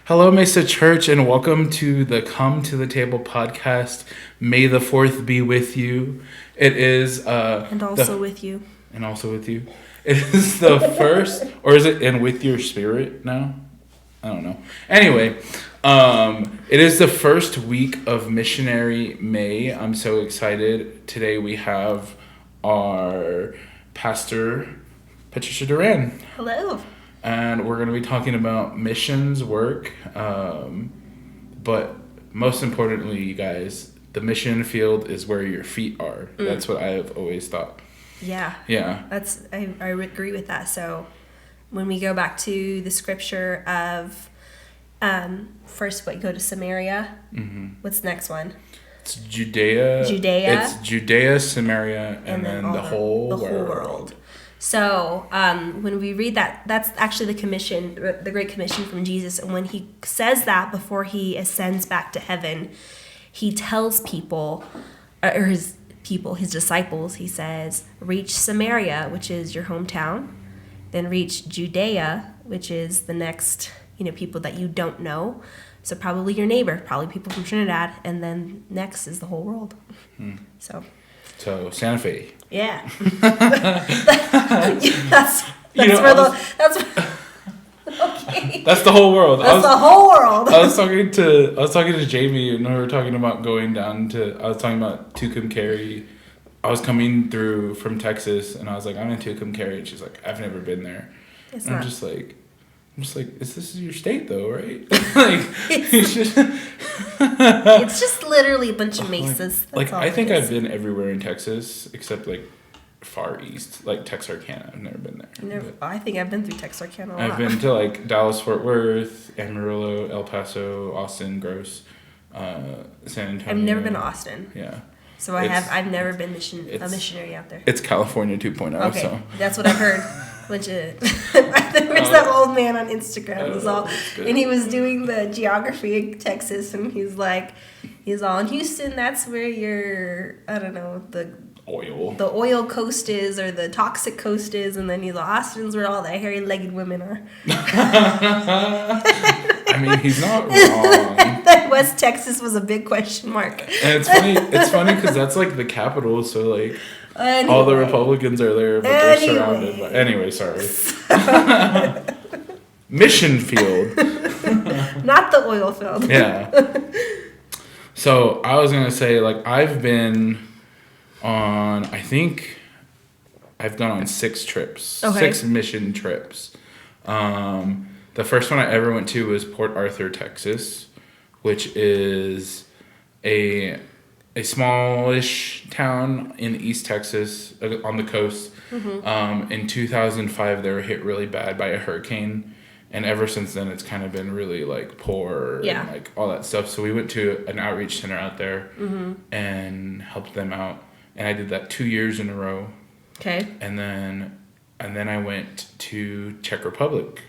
Hello, Mesa Church, and welcome to the Come to the Table podcast. May the 4th be with you. It is... and also with you. And also with you. It is the first... or is it and with your spirit now? I don't know. Anyway, it is the first week of Missionary May. I'm so excited. Today we have our pastor, Patricia Duran. Hello. And we're going to be talking about missions work. But most importantly, you guys, the mission field is where your feet are. That's what I have always thought. Yeah. Yeah. I agree with that. So when we go back to the scripture of first go to Samaria. Mm-hmm. What's the next one? It's Judea. It's Judea, Samaria, and then the whole world. So when we read that, that's actually the commission, the Great Commission from Jesus. And when he says that before he ascends back to heaven, he tells people, or his disciples, he says, reach Samaria, which is your hometown, then reach Judea, which is the next, people that you don't know. So probably your neighbor, probably people from Trinidad, and then next is the whole world. So Santa Fe. Yeah. That's okay. That's the whole world. The whole world. I was talking to Jamie, and we were talking about going down to. I was talking about Tucumcari. I was coming through from Texas, and I was like, I'm in Tucumcari, and she's like, I've never been there. I'm just like, is this your state though, right? It's just literally a bunch of mesas. I think I've been everywhere in Texas except far east, Texarkana. I've never been there. I think I've been through Texarkana a lot. I've been to Dallas, Fort Worth, Amarillo, El Paso, Austin, Gross, San Antonio. I've never been to Austin. Yeah. So I've never been a missionary out there. It's California 2.0. Okay, so. That's what I've heard. There was that old man on Instagram, and he was doing the geography of Texas, and he's all in Houston. That's where your the oil coast is, or the toxic coast is, and then Austin's where all the hairy-legged women are. I mean, he's not wrong. That West Texas was a big question mark. And it's funny. It's funny because that's the capital, so Anyway. All the Republicans are there, but they're surrounded by... Anyway, sorry. Mission field. Not the oil field. Yeah. So, I was going to say, I've been on... I think I've gone on 6 trips. Okay. 6 mission trips. The first one I ever went to was Port Arthur, Texas, which is a smallish town in East Texas on the coast. Mm-hmm. In 2005, they were hit really bad by a hurricane. And ever since then, it's kind of been really poor and all that stuff. So we went to an outreach center out there and helped them out. And I did that 2 years in a row. Okay. And then I went to Czech Republic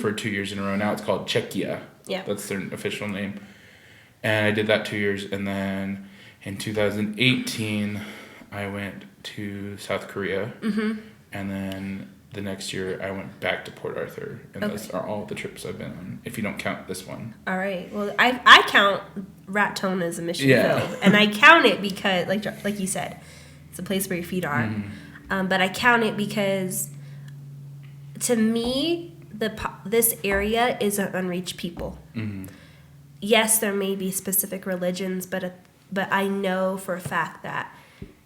for 2 years in a row. Now it's called Czechia. Yeah. That's their official name. And I did that 2 years, and then in 2018, I went to South Korea, and then the next year I went back to Port Arthur, and those are all the trips I've been on, if you don't count this one. All right. Well, I count Raton as a mission field, and I count it because, like you said, it's a place where your feet are. But I count it because, to me, this area is an unreached people. Yes, there may be specific religions, but I know for a fact that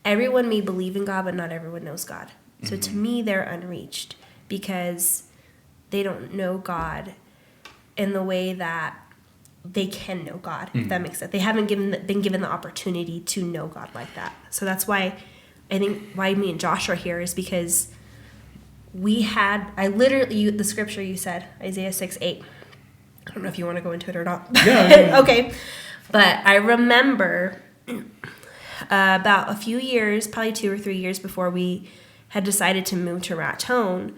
everyone may believe in God, but not everyone knows God. So to me, they're unreached because they don't know God in the way that they can know God, if that makes sense. They haven't been given the opportunity to know God like that. So that's why I think why me and Josh are here is because the scripture you said, Isaiah 6:8. I don't know if you want to go into it or not. Yeah. Okay. But I remember about a few years, probably 2 or 3 years before we had decided to move to Raton,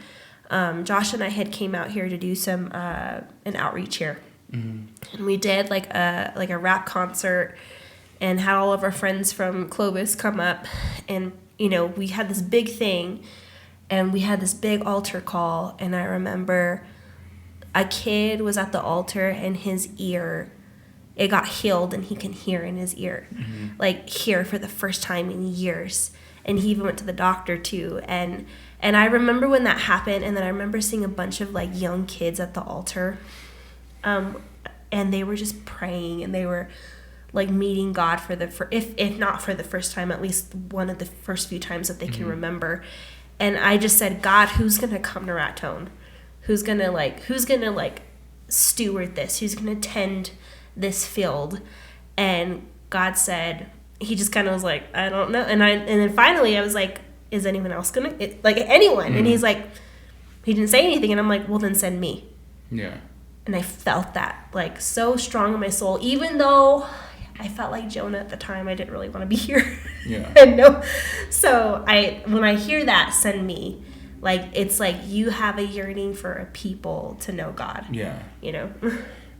Josh and I had came out here to do some an outreach here. And we did a rap concert and had all of our friends from Clovis come up, and we had this big thing, and we had this big altar call, and I remember a kid was at the altar and his ear, it got healed and he can hear in his ear, like hear for the first time in years. And he even went to the doctor too. And I remember when that happened, and then I remember seeing a bunch of like young kids at the altar, and they were just praying, and they were like meeting God for if not for the first time, at least one of the first few times that they can remember. And I just said, God, who's gonna come to Raton? Who's gonna steward this? Who's gonna tend this field? And God said, he just kind of was like, I don't know. And then finally I was like, is anyone else gonna, like anyone? And he's like, he didn't say anything. And I'm like, well, then send me. Yeah. And I felt that like so strong in my soul, even though I felt like Jonah at the time. I didn't really want to be here. Yeah. And no. So when I hear that, send me, like, it's like you have a yearning for a people to know God. Yeah. You know?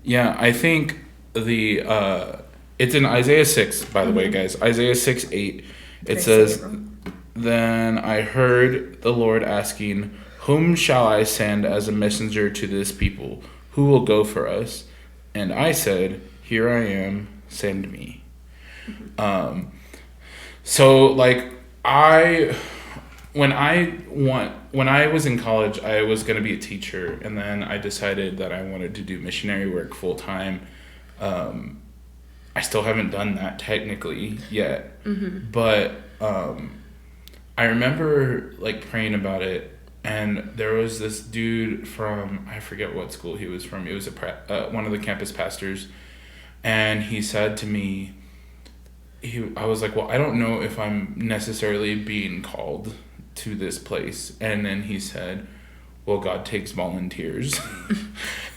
Yeah, I think it's in Isaiah 6, by the way, guys. Isaiah 6:8. It says, then I heard the Lord asking, whom shall I send as a messenger to this people? Who will go for us? And I said, here I am, send me. So like when I was in college, I was going to be a teacher, and then I decided that I wanted to do missionary work full time. I still haven't done that technically yet, but I remember like praying about it. And there was this dude from, I forget what school he was from. It was one of the campus pastors. And he said to me, I was like, well, I don't know if I'm necessarily being called to this place. And then he said, well, God takes volunteers.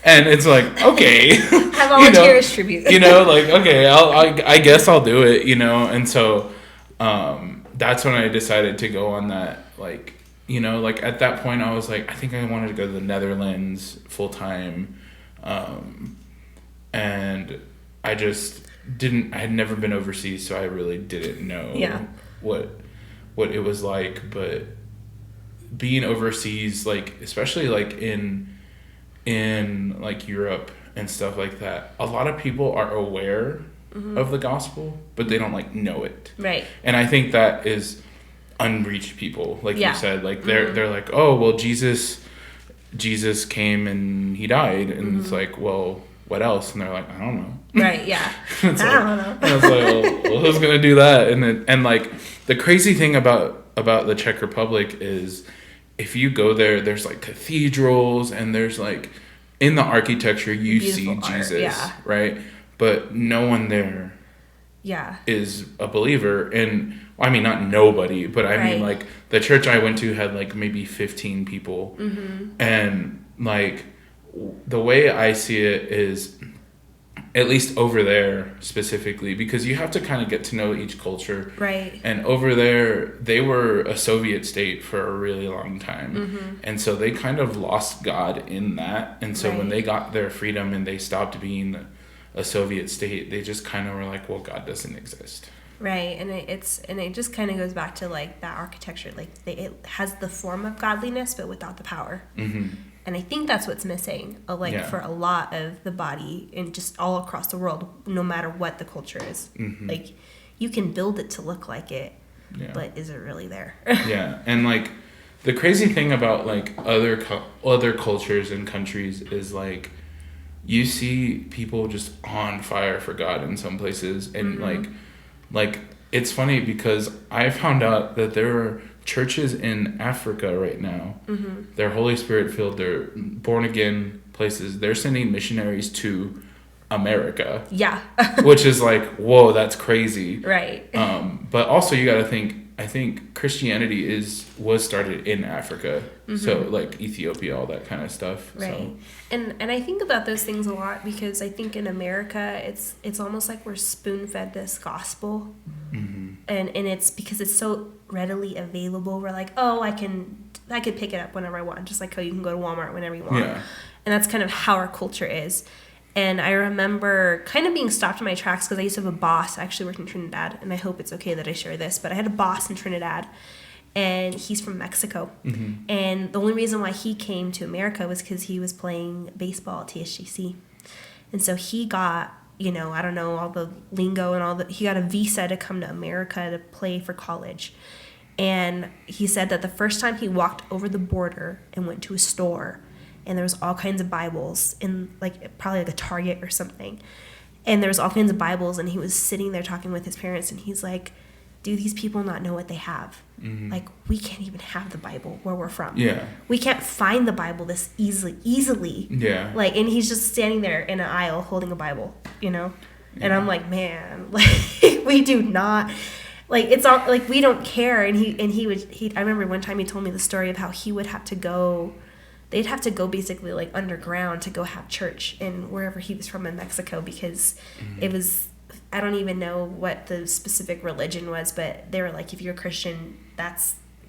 And it's like, okay. I volunteer as tribute. Like, okay, I guess I'll do it, And so that's when I decided to go on that, like, like at that point I was like, I think I wanted to go to the Netherlands full time. And I just I had never been overseas, so I really didn't know what it was like. But being overseas, like, especially like in like Europe and stuff like that, a lot of people are aware of the gospel, but they don't like know it. Right. And I think that is unreached people, like you said, like they're like, oh well, Jesus came and he died, and it's like, well, what else? And they're like, I don't know. Right. Yeah. I don't know. And I was like, well, who's gonna do that? And like the crazy thing about the Czech Republic is, if you go there, there's like cathedrals, and there's like in the architecture you beautiful see Jesus, right? But no one there is a believer. And I mean, not nobody, but I mean, like, the church I went to had, like, maybe 15 people. And, like, the way I see it is, at least over there specifically, because you have to kind of get to know each culture. Right. And over there, they were a Soviet state for a really long time. And so they kind of lost God in that. And so when they got their freedom and they stopped being a Soviet state, they just kind of were like, well, God doesn't exist. Right. And it just kind of goes back to like that architecture, like it has the form of godliness but without the power. And I think that's what's missing, for a lot of the body and just all across the world, no matter what the culture is. Like, you can build it to look like it, but is it really there? And like the crazy thing about like other cultures and countries is like, you see people just on fire for God in some places, and like it's funny because I found out that there are churches in Africa right now. They're Holy Spirit filled, they're born again places. They're sending missionaries to America. Yeah. Which is like, whoa, that's crazy. Right. But also you got to think, I think Christianity was started in Africa. So like Ethiopia, all that kind of stuff. Right. So. And I think about those things a lot because I think in America it's almost like we're spoon-fed this gospel. And it's because it's so readily available. We're like, oh, I could pick it up whenever I want, just like how you can go to Walmart whenever you want. Yeah. And that's kind of how our culture is. And I remember kind of being stopped in my tracks because I used to have a boss. I actually worked in Trinidad, and I hope it's okay that I share this, but I had a boss in Trinidad, and he's from Mexico. And the only reason why he came to America was because he was playing baseball at TSGC. And so he got, you know, I don't know, all the lingo and he got a visa to come to America to play for college. And he said that the first time he walked over the border and went to a store, and there was all kinds of Bibles in, like, probably like a Target or something. And there was all kinds of Bibles, and he was sitting there talking with his parents, and he's like, do these people not know what they have? Like, we can't even have the Bible where we're from. Yeah. We can't find the Bible this easily. Yeah. Like, and he's just standing there in an aisle holding a Bible, you know? Yeah. And I'm like, man, like, we do not... Like, it's all, like, we don't care. And I remember one time he told me the story of how he would have to go, they'd have to go basically, like, underground to go have church in wherever he was from in Mexico, because it was, I don't even know what the specific religion was, but they were like, if you're a Christian,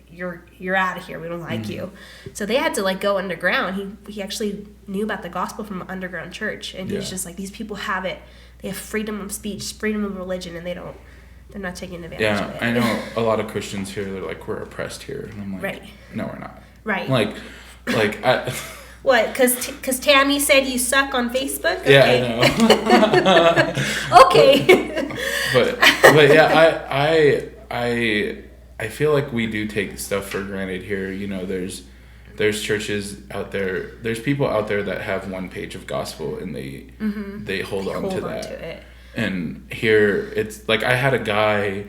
you're out of here. We don't like you. So they had to, like, go underground. He actually knew about the gospel from an underground church. And he's just like, these people have it. They have freedom of speech, freedom of religion, and they're not taking advantage of it. I know a lot of Christians here, they're like, we're oppressed here. And I'm like, right. No, we're not. Right. Like what? Because Tammy said you suck on Facebook? Okay. Yeah, I know. Okay. but yeah, I feel like we do take stuff for granted here. You know, there's churches out there, there's people out there that have one page of gospel, and they hold on to that. And here, it's like, I had a guy,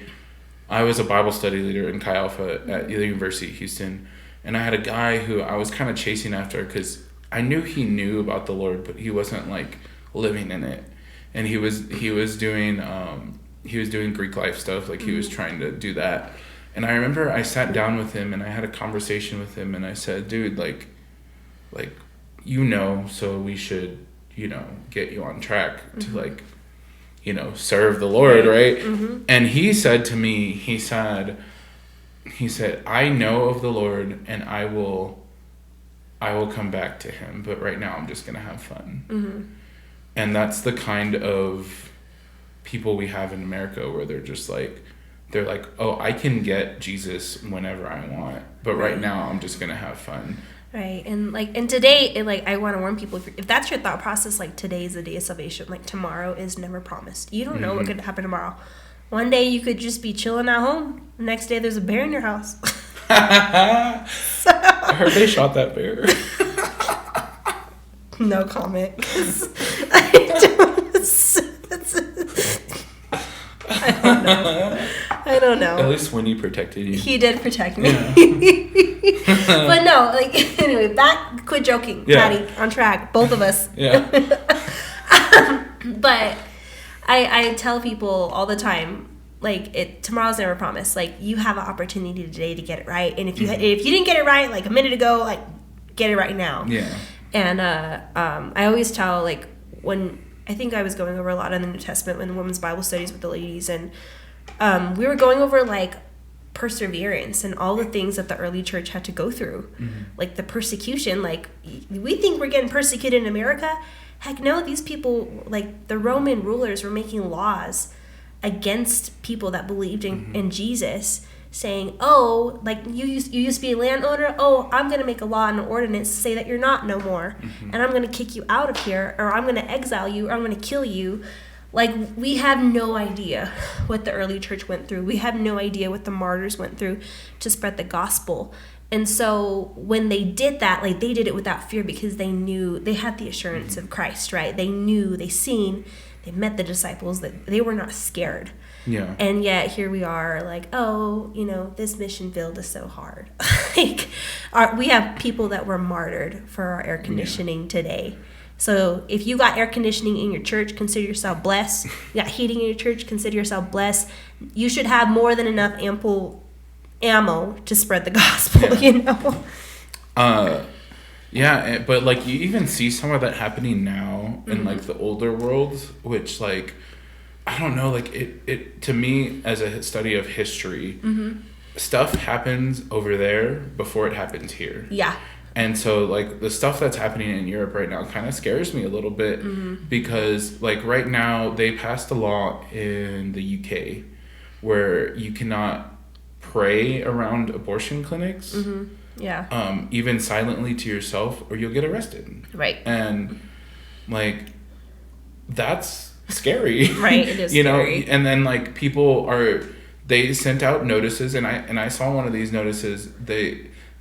I was a Bible study leader in Chi Alpha at the University of Houston, and I had a guy who I was kind of chasing after, because I knew he knew about the Lord, but he wasn't, like, living in it. And he was doing Greek life stuff, like, he was trying to do that. And I remember I sat down with him, and I had a conversation with him, and I said, dude, like, you know, so we should, you know, get you on track to, like, you know, serve the Lord, right? And he said to me, he said, I know of the Lord, and I will come back to him, but right now I'm just going to have fun. And that's the kind of people we have in America, where they're just like, oh, I can get Jesus whenever I want, but right now I'm just going to have fun. Right. And today, I want to warn people, if that's your thought process, like, today is the day of salvation, like, tomorrow is never promised. You don't know what could happen tomorrow. One day you could just be chilling at home. The next day there's a bear in your house. I heard they shot that bear. No comment. I don't know. At least Winnie protected you. He did protect me. Yeah. But no, like, anyway, quit joking. Patty, on track. Both of us. Yeah. But I tell people all the time, like, tomorrow's never promised. Like, you have an opportunity today to get it right. And if you didn't get it right, like, a minute ago, like, get it right now. Yeah. And I always tell, like, when I think I was going over a lot in the New Testament in the women's Bible studies with the ladies, and we were going over, like, perseverance and all the things that the early church had to go through. Like, the persecution, like, we think we're getting persecuted in America. Heck no, these people, like, the Roman rulers were making laws against people that believed in Jesus, saying, oh, like, you used to be a landowner, oh, I'm going to make a law and an ordinance to say that you're not no more, and I'm going to kick you out of here, or I'm going to exile you, or I'm going to kill you. Like, we have no idea what the early church went through. We have no idea what the martyrs went through to spread the gospel. And so when they did that, like, they did it without fear, because they knew they had the assurance of Christ, right? They knew, they met the disciples, that they were not scared. Yeah. And yet here we are, like, oh, you know, this mission field is so hard. Like, we have people that were martyred for our air conditioning today. So if you got air conditioning in your church, consider yourself blessed. You got heating in your church, consider yourself blessed. You should have more than enough ample ammo to spread the gospel, you know? Yeah, but, like, you even see some of that happening now in, like, the older world, which, like, I don't know, like, it to me, as a study of history, stuff happens over there before it happens here. Yeah. And so, like, the stuff that's happening in Europe right now kind of scares me a little bit, because, like, right now they passed a law in the UK where you cannot pray around abortion clinics. Mm-hmm. Yeah. Even silently to yourself, or you'll get arrested. Right. And like, that's scary. Right. It is you scary. know, and then like they sent out notices, and I saw one of these notices.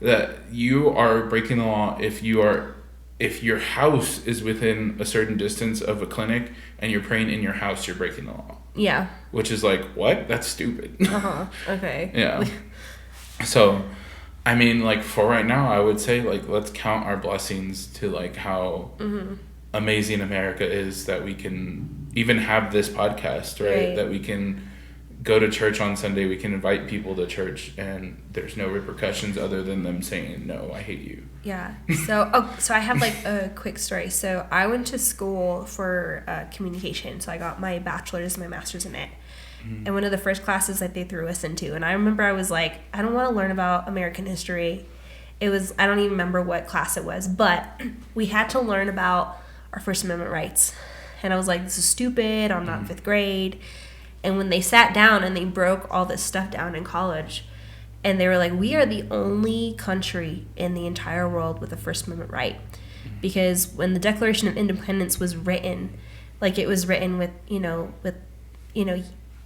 That you are breaking the law if your house is within a certain distance of a clinic and you're praying in your house, you're breaking the law. Yeah. Which is like, what? That's stupid. Okay. Yeah. So, I mean, like, for right now, I would say, like, let's count our blessings to, like, how amazing America is that we can even have this podcast, right? That we can go to church on Sunday, we can invite people to church, and there's no repercussions other than them saying, no, I hate you. Yeah. So I have like a quick story. So I went to school for communication. So I got my bachelor's and my master's in it. And one of the first classes that they threw us into, and I remember I was like, I don't want to learn about American history. I don't even remember what class it was, but we had to learn about our First Amendment rights. And I was like, this is stupid. I'm not in 5th grade. And when they sat down and they broke all this stuff down in college, and they were like, we are the only country in the entire world with a First Amendment right. Because when the Declaration of Independence was written, like, it was written with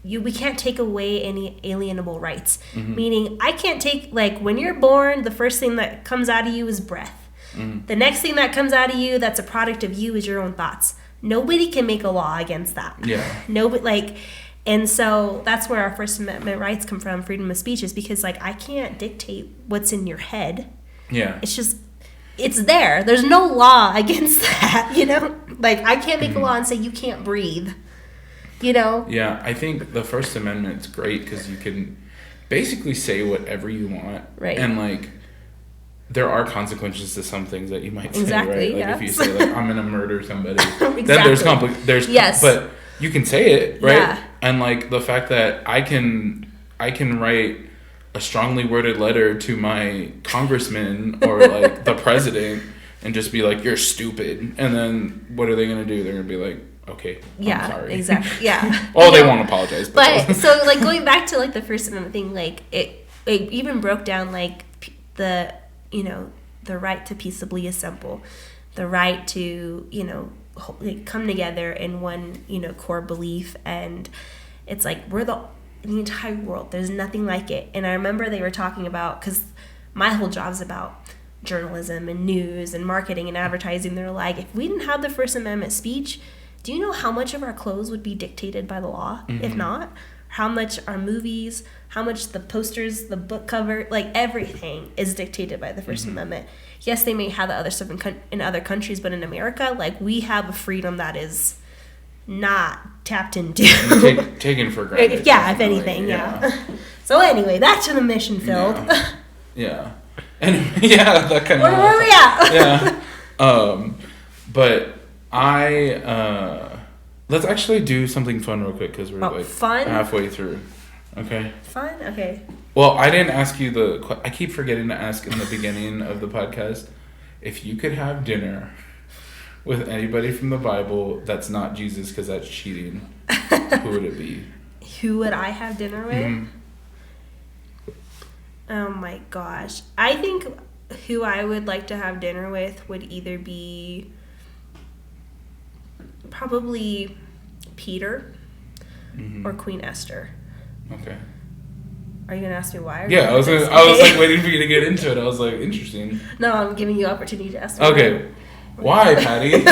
we can't take away any alienable rights. Meaning, I can't take, like, when you're born, the first thing that comes out of you is breath. The next thing that comes out of you that's a product of you is your own thoughts. Nobody can make a law against that. Yeah. Nobody, like... And so that's where our First Amendment rights come from, freedom of speech, is because, like, I can't dictate what's in your head. Yeah. It's just, it's there. There's no law against that, you know? Like, I can't make a law and say you can't breathe, you know? Yeah, I think the First Amendment's great because you can basically say whatever you want. Right. And, like, there are consequences to some things that you might say, right? Like, yes. If you say, like, I'm going to murder somebody. Exactly. Then there's yes. But you can say it, right? Yeah. And, like, the fact that I can write a strongly worded letter to my congressman or, like, the president and just be like, you're stupid. And then what are they going to do? They're going to be like, okay, I'm sorry. Exactly. Yeah. They won't apologize. But so, like, going back to, like, the First Amendment thing, like, it even broke down, like, the right to peaceably assemble, the right to, come together in one, core belief. And it's like, we're the entire world. There's nothing like it. And I remember they were talking about, because my whole job's about journalism and news and marketing and advertising. They're like, if we didn't have the First Amendment speech, do you know how much of our clothes would be dictated by the law? If not, how much our movies, how much the posters, the book cover, like, everything is dictated by the First Amendment. Yes, they may have the other stuff in other countries, but in America, like, we have a freedom that is not tapped into. Taken for granted. Yeah, if anything, yeah. So anyway, back to the mission field. Yeah. And that kind of. Where were we at? Yeah. But let's actually do something fun real quick because we're fun? Halfway through. Okay. Fun? Okay. Well, I didn't ask you I keep forgetting to ask in the beginning of the podcast. If you could have dinner with anybody from the Bible that's not Jesus, because that's cheating, who would it be? Who would I have dinner with? Oh my gosh. I think who I would like to have dinner with would either be probably Peter or Queen Esther. Okay. Are you gonna ask me why? Yeah, I was like waiting for you to get into it. I was like, interesting. No, I'm giving you opportunity to ask me. Okay. Why, Patty?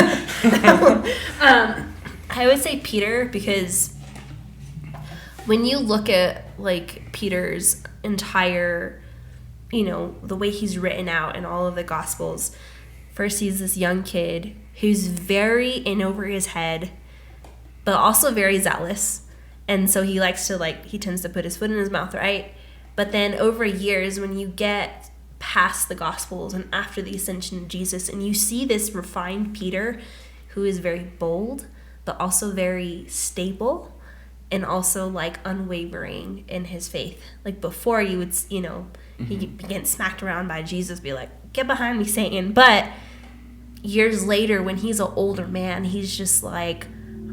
I would say Peter because when you look at, like, Peter's entire, the way he's written out in all of the Gospels, first he's this young kid who's very in over his head, but also very zealous. And so he likes to, like, he tends to put his foot in his mouth, right? But then over years, when you get past the Gospels and after the ascension of Jesus, and you see this refined Peter who is very bold, but also very stable and also, like, unwavering in his faith. Like, before you would, he get smacked around by Jesus, be like, get behind me, Satan. But years later, when he's an older man, he's just like,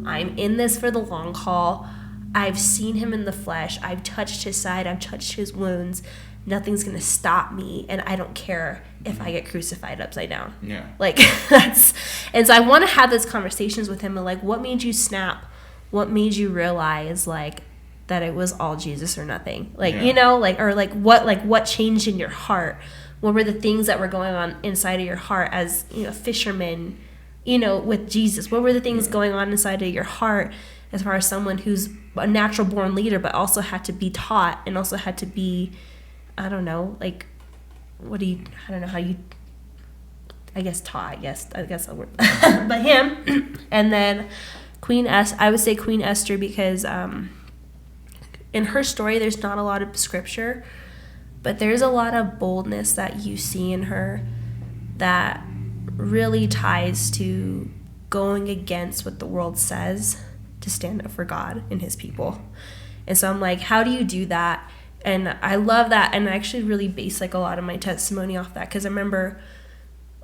I'm in this for the long haul. I've seen him in the flesh. I've touched his side. I've touched his wounds. Nothing's going to stop me. And I don't care if I get crucified upside down. Yeah. Like, that's... And so I want to have those conversations with him. And, like, what made you snap? What made you realize, like, that it was all Jesus or nothing? Like, you know, like, or, like, what changed in your heart? What were the things that were going on inside of your heart as, you know, fishermen, you know, with Jesus? What were the things going on inside of your heart as far as someone who's a natural born leader but also had to be taught and also had to be, I don't know, like, I don't know how you, I guess taught, I guess I'll work. But him, and then I would say Queen Esther because in her story there's not a lot of scripture, but there's a lot of boldness that you see in her that really ties to going against what the world says to stand up for God and his people. And so I'm like, how do you do that? And I love that, and I actually really base like a lot of my testimony off that, because I remember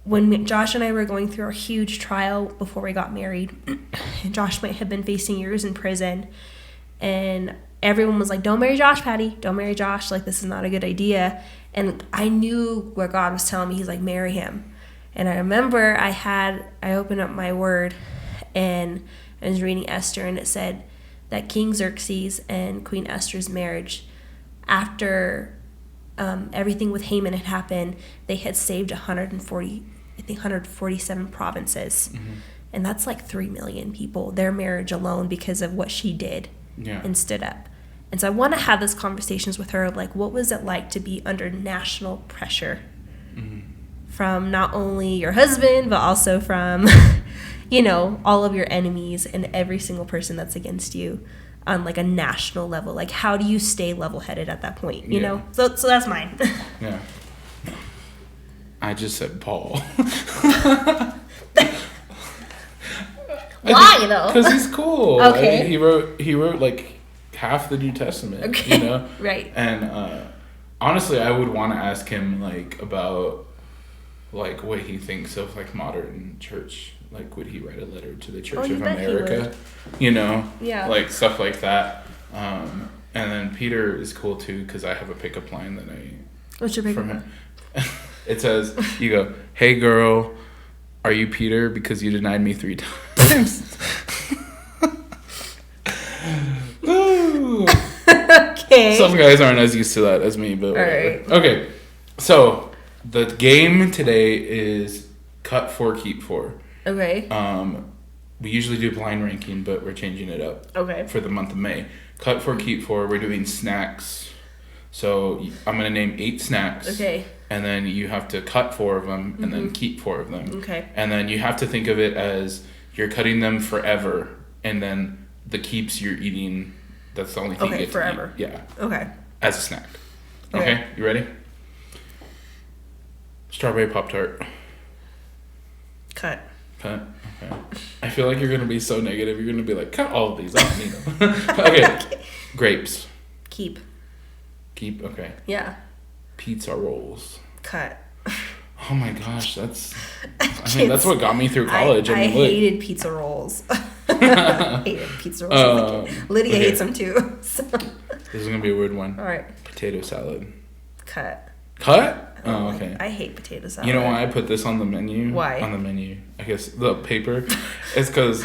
when Josh and I were going through our huge trial before we got married, Josh might have been facing years in prison, and everyone was like, don't marry Josh, Patty. Don't marry Josh. Like, this is not a good idea. And I knew what God was telling me. He's like, marry him. And I remember I opened up my word and I was reading Esther, and it said that King Xerxes and Queen Esther's marriage, after everything with Haman had happened, they had saved 147 provinces. Mm-hmm. And that's like 3 million people, their marriage alone, because of what she did and stood up. And so I want to have those conversations with her of like, what was it like to be under national pressure from not only your husband, but also from, you know, all of your enemies and every single person that's against you on like a national level. Like, how do you stay level-headed at that point, you know? So that's mine. Yeah. I just said Paul. Why, though? Because he's cool. Okay. He wrote like half the New Testament, okay. You know? Right. And honestly, I would want to ask him like about like what he thinks of like modern church. Like, would he write a letter to the Church of America? You know? Yeah. Like, stuff like that. And then Peter is cool, too, because I have a pickup line that What's your pickup line? It says, you go, hey, girl, are you Peter? Because you denied me 3 times. Okay. Some guys aren't as used to that as me, but whatever. All right. Okay. So, the game today is cut 4, keep 4. Okay. We usually do blind ranking, but we're changing it up. Okay. For the month of May. Cut 4, keep 4. We're doing snacks. So I'm going to name 8 snacks. Okay. And then you have to cut 4 of them and then keep 4 of them. Okay. And then you have to think of it as you're cutting them forever, and then the keeps you're eating, that's the only thing you get forever. To eat. Yeah. Okay. As a snack. Okay. You ready? Strawberry Pop-Tart. Cut. Okay. I feel like you're going to be so negative. You're going to be like, cut all of these. I don't need them. Okay. Grapes. Keep. Okay. Yeah. Pizza rolls. Cut. Oh my gosh, that's what got me through college. I hated pizza rolls. Hated pizza rolls. Lydia hates them too. So. This is going to be a weird one. All right. Potato salad. Cut. Oh, okay. I hate potato salad. You know why I put this on the menu? Why? On the menu. I guess the paper. It's because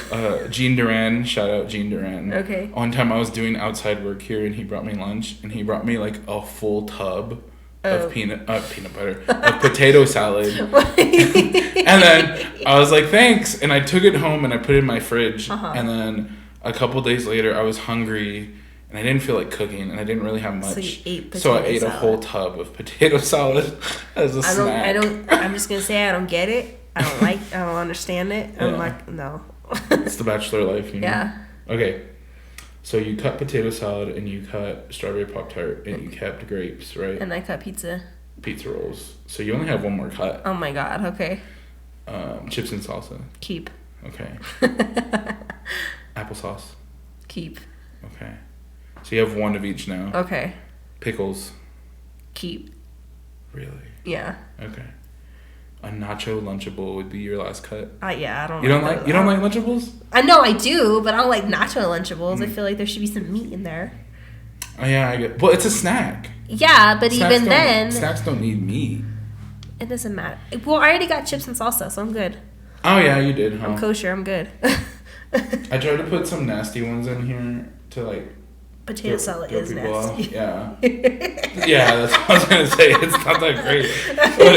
Gene Duran, shout out Gene Duran. Okay. One time I was doing outside work here and he brought me lunch and he brought me like a full tub of peanut butter, of potato salad. And then I was like, thanks. And I took it home and I put it in my fridge. And then a couple days later I was hungry. And I didn't feel like cooking, and I didn't really have much. So you ate potato salad. So I ate a whole tub of potato salad as a snack. I'm just going to say I don't get it. I don't understand it. I'm like, no. It's the bachelor life, you know? Yeah. Okay. So you cut potato salad, and you cut strawberry Pop-Tart, and you kept grapes, right? And I cut pizza. Pizza rolls. So you only have one more cut. Oh my God, okay. Chips and salsa. Keep. Okay. Applesauce. Keep. Okay. So you have one of each now. Okay. Pickles. Keep. Really? Yeah. Okay. a nacho Lunchable would be your last cut. Yeah, I don't. You don't like Lunchables? I know I do, but I don't like nacho Lunchables. I feel like there should be some meat in there. Oh yeah, I get. Well, it's a snack. Yeah, but even then, snacks don't need meat. It doesn't matter. Well, I already got chips and salsa, so I'm good. Oh yeah, you did. Huh? I'm kosher. I'm good. I tried to put some nasty ones in here to like. Potato salad is nasty. Yeah. Yeah, that's what I was gonna say. It's not that great, but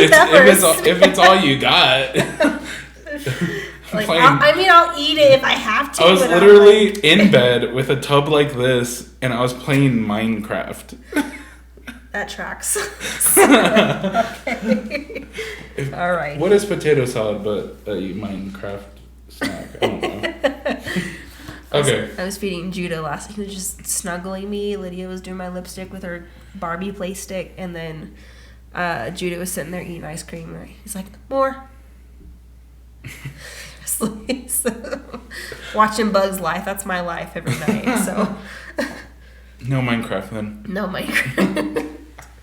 if it's all you got. Like, I'll eat it if I have to. I was literally in bed with a tub like this, and I was playing Minecraft. That tracks. Okay. All right. What is potato salad but a Minecraft snack? I don't know. Okay. I was feeding Judah last night. He was just snuggling me. Lydia was doing my lipstick with her Barbie play stick. And then Judah was sitting there eating ice cream. Right? He's like, more. So, watching Bugs Life. That's my life every night. So. No Minecraft then. No Minecraft.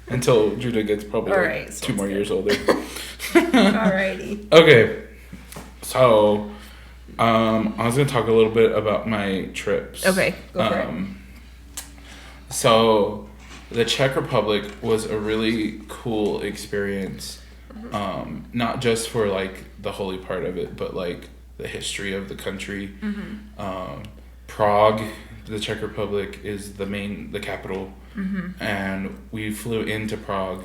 Until Judah gets probably right, 2 more years older. Alrighty. Okay. So... I was going to talk a little bit about my trips. Okay, go for it. So, the Czech Republic was a really cool experience. Not just for, like, the holy part of it, but, like, the history of the country. Prague, the Czech Republic, is the capital. And we flew into Prague.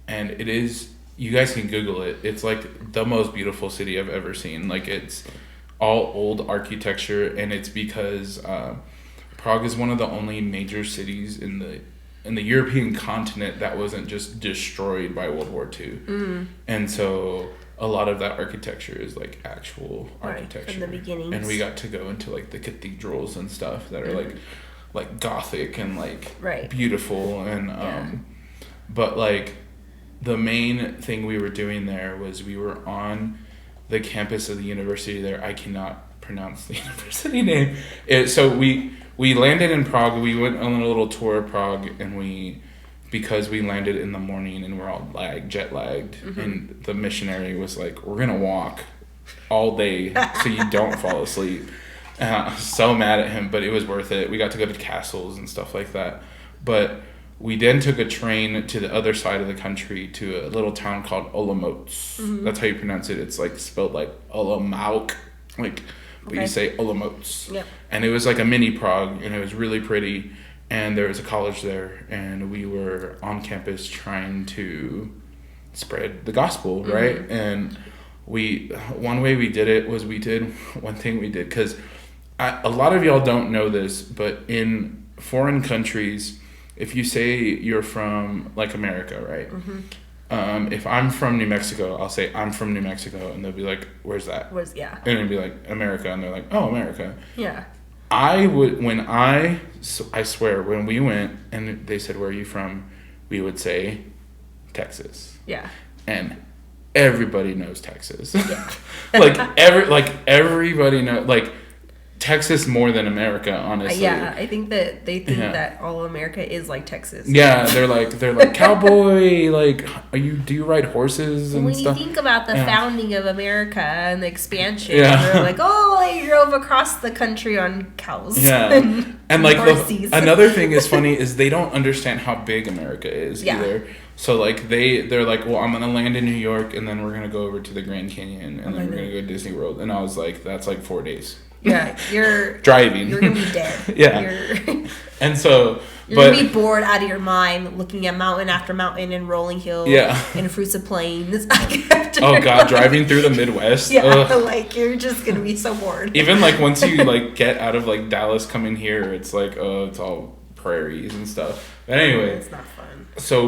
And it is, you guys can Google it. It's, like, the most beautiful city I've ever seen. Like, it's... all old architecture, and it's because Prague is one of the only major cities in the European continent that wasn't just destroyed by World War II. And so a lot of that architecture is like actual architecture from the beginning. And we got to go into like the cathedrals and stuff that are like Gothic and like beautiful and but like the main thing we were doing there was we were on the campus of the university there. I cannot pronounce the university name. So we landed in Prague. We went on a little tour of Prague, and because we landed in the morning and we're all jet lagged, and the missionary was like, "We're gonna walk all day so you don't fall asleep." And I was so mad at him, but it was worth it. We got to go to castles and stuff like that. But we then took a train to the other side of the country to a little town called Olomouc. That's how you pronounce it. It's like spelled like Olomouc, but you say Olomouc. Yep. And it was like a mini Prague, and it was really pretty. And there was a college there, and we were on campus trying to spread the gospel, right? And one way we did it was one thing we did, because a lot of y'all don't know this, but in foreign countries, if you say you're from, like, America, right? If I'm from New Mexico, I'll say I'm from New Mexico, and they'll be like, "Where's that?" And it'll be like, "America," and they're like, "Oh, America." Yeah. I swear, when we went and they said, "Where are you from?" we would say, "Texas." Yeah. And everybody knows Texas. Yeah. Everybody knows, like, Texas more than America, honestly. Yeah, I think that they think that all of America is like Texas. Yeah, they're like cowboy, like, do you ride horses and when stuff? When you think about the founding of America and the expansion, they're like, oh, they drove across the country on cows. Yeah, and like another thing is funny is they don't understand how big America is either. So like they're like, well, I'm gonna land in New York and then we're gonna go over to the Grand Canyon and then we're gonna go to Disney World, and I was like, that's like 4 days. Yeah, you're driving. You're gonna be dead. Yeah. And so you're gonna be bored out of your mind looking at mountain after mountain and rolling hills and fruits of plains. Oh God, driving through the Midwest. Yeah, like you're just gonna be so bored. Even like once you like get out of like Dallas coming here, it's like it's all prairies and stuff. But anyway, it's not fun. So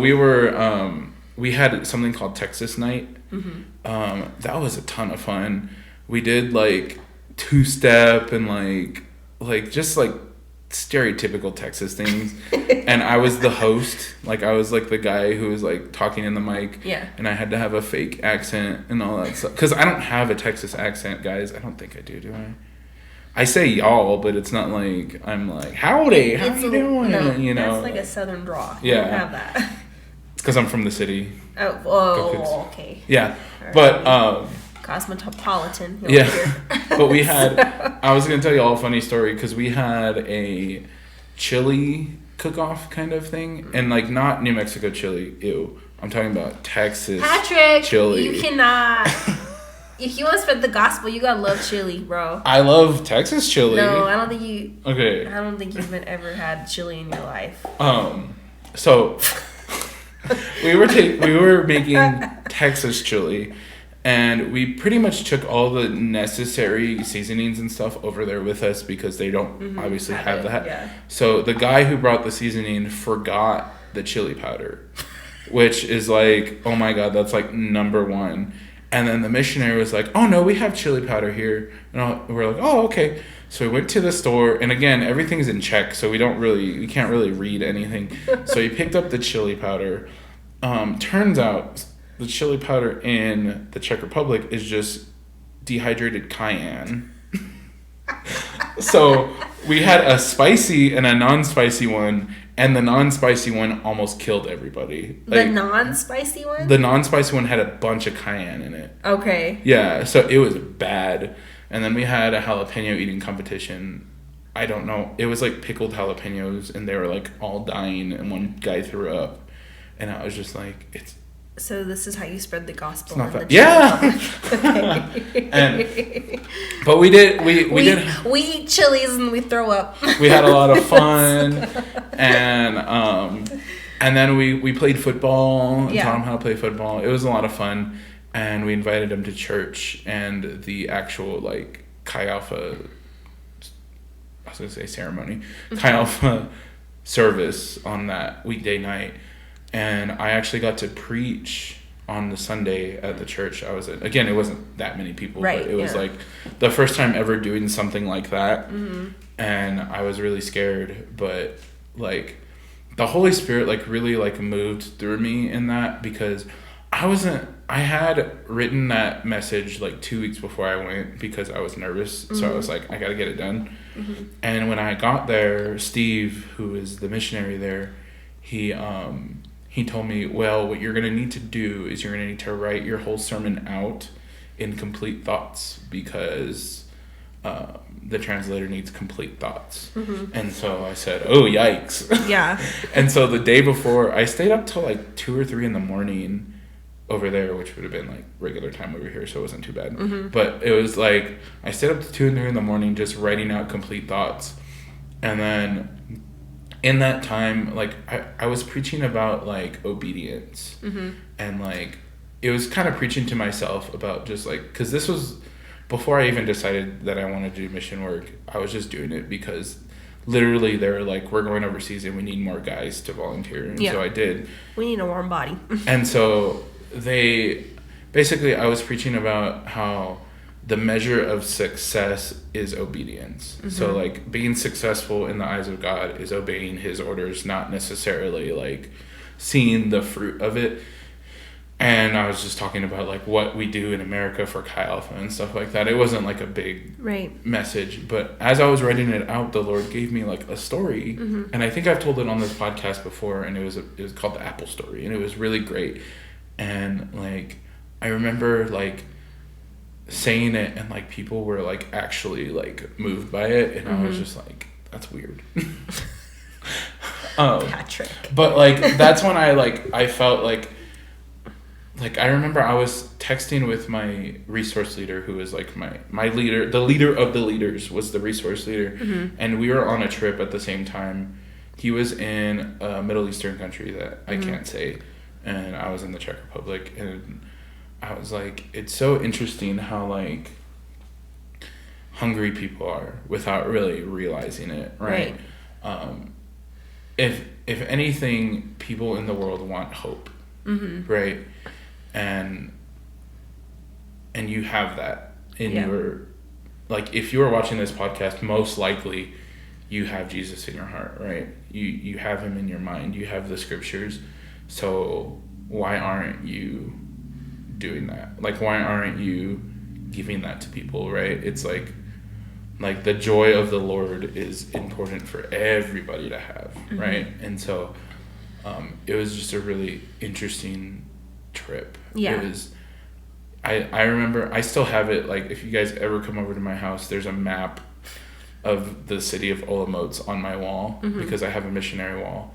we had something called Texas Night. That was a ton of fun. We did like two-step and like just like stereotypical Texas things. And I was the host. Like I was like the guy who was like talking in the mic. Yeah. And I had to have a fake accent and all that stuff. Because I don't have a Texas accent, guys. I don't think I do I? I say y'all, but it's not like I'm like, howdy, how you doing? No, you know, that's like a southern draw. You don't have that. because I'm from the city. Oh, okay. Yeah, All but right. Cosmopolitan. Yeah, but we had. I was gonna tell you all a funny story because we had a chili cook-off kind of thing, and like not New Mexico chili. Ew, I'm talking about Texas Patrick, chili. You cannot. If you want to spread the gospel, you gotta love chili, bro. I love Texas chili. No, I don't think you. Okay. I don't think you've ever had chili in your life. So we were making Texas chili, and we pretty much took all the necessary seasonings and stuff over there with us because they don't obviously have that. Yeah. So the guy who brought the seasoning forgot the chili powder, which is like, oh my God, that's like number one. And then the missionary was like, oh no, we have chili powder here. And we're like, oh, okay. So we went to the store, and again, everything's in Czech, so we can't really read anything. So he picked up the chili powder. Turns out the chili powder in the Czech Republic is just dehydrated cayenne. So we had a spicy and a non-spicy one, and the non-spicy one almost killed everybody. The non-spicy one? The non-spicy one had a bunch of cayenne in it. Okay. Yeah, so it was bad. And then we had a jalapeno eating competition. I don't know. It was like pickled jalapenos, and they were like all dying, and one guy threw up. And I was just like, it's... So this is how you spread the gospel. It's not yeah. But we did. We eat chilies and we throw up. We had a lot of fun, and then we played football. And taught him how to play football. It was a lot of fun, and we invited him to church and the actual like Chi Alpha. I was gonna say ceremony, Chi Alpha service on that weekday night. And I actually got to preach on the Sunday at the church I was at. Again, it wasn't that many people, but it was like the first time ever doing something like that. Mm-hmm. And I was really scared, but like the Holy Spirit like really like moved through me in that because I had written that message like 2 weeks before I went because I was nervous. Mm-hmm. So I was like, I got to get it done. Mm-hmm. And when I got there, Steve, who is the missionary there, he told me, well, what you're going to need to do is you're going to need to write your whole sermon out in complete thoughts because the translator needs complete thoughts. Mm-hmm. And so I said, oh, yikes. Yeah. And so the day before, I stayed up till like 2 or 3 in the morning over there, which would have been like regular time over here, so it wasn't too bad. Mm-hmm. But it was like, I stayed up to 2 and 3 in the morning just writing out complete thoughts. And then... in that time, like, I was preaching about, like, obedience. Mm-hmm. And, like, it was kind of preaching to myself about just, like... because this was before I even decided that I wanted to do mission work. I was just doing it because literally they were like, we're going overseas and we need more guys to volunteer. And so I did. We need a warm body. And so they... basically, I was preaching about how... the measure of success is obedience. Mm-hmm. So, like, being successful in the eyes of God is obeying his orders, not necessarily, like, seeing the fruit of it. And I was just talking about, like, what we do in America for Chi Alpha and stuff like that. It wasn't, like, a big message. But as I was writing it out, the Lord gave me, like, a story. Mm-hmm. And I think I've told it on this podcast before, and it was called The Apple Story. And it was really great. And, like, I remember, like... saying it and like people were like actually like moved by it and I was just like, that's weird. Patrick. But like that's when I felt like I remember I was texting with my resource leader who was like my leader, the leader of the leaders was the resource leader. Mm-hmm. And we were on a trip at the same time. He was in a Middle Eastern country that I can't say, and I was in the Czech Republic, and I was like, it's so interesting how, like, hungry people are without really realizing it, right? If anything, people in the world want hope, right? And you have that in your... like, if you are watching this podcast, most likely you have Jesus in your heart, right? You have him in your mind. You have the scriptures. So why aren't you... doing that? Like, why aren't you giving that to people, right? It's like the joy of the Lord is important for everybody to have, right? And so it was just a really interesting trip. Yeah. It was. I remember, I still have it, like, if you guys ever come over to my house, there's a map of the city of Olomouc on my wall, because I have a missionary wall.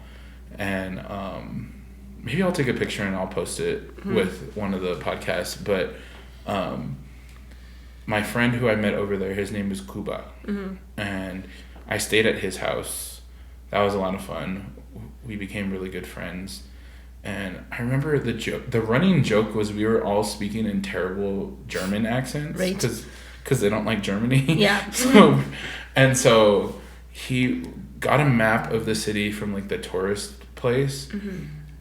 And maybe I'll take a picture and I'll post it with one of the podcasts. But my friend who I met over there, his name is Kuba. And I stayed at his house. That was a lot of fun. We became really good friends. And I remember the running joke was we were all speaking in terrible German accents. Right. Because they don't like Germany. Yeah. So he got a map of the city from, like, the tourist place.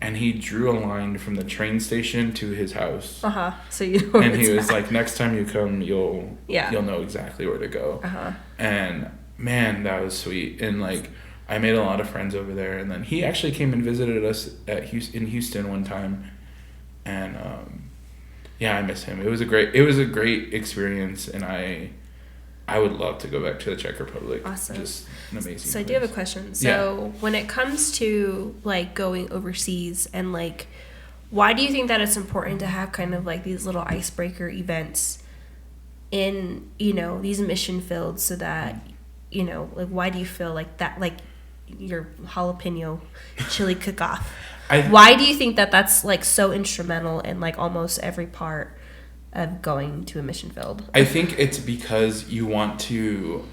And he drew a line from the train station to his house. So you know. And he was like, next time you come, you'll know exactly where to go. And man, that was sweet. And, like, I made a lot of friends over there. And then he actually came and visited us in Houston one time. And I miss him. It was a great experience, and I would love to go back to the Czech Republic. Awesome. Just an amazing So place. I do have a question. So when it comes to, like, going overseas, and, like, why do you think that it's important to have kind of, like, these little icebreaker events in, you know, these mission fields, so that, you know, like, why do you feel like that, like, your jalapeno chili cook-off? Why do you think that that's, like, so instrumental in, like, almost every part of going to a mission field? I think it's because you want to,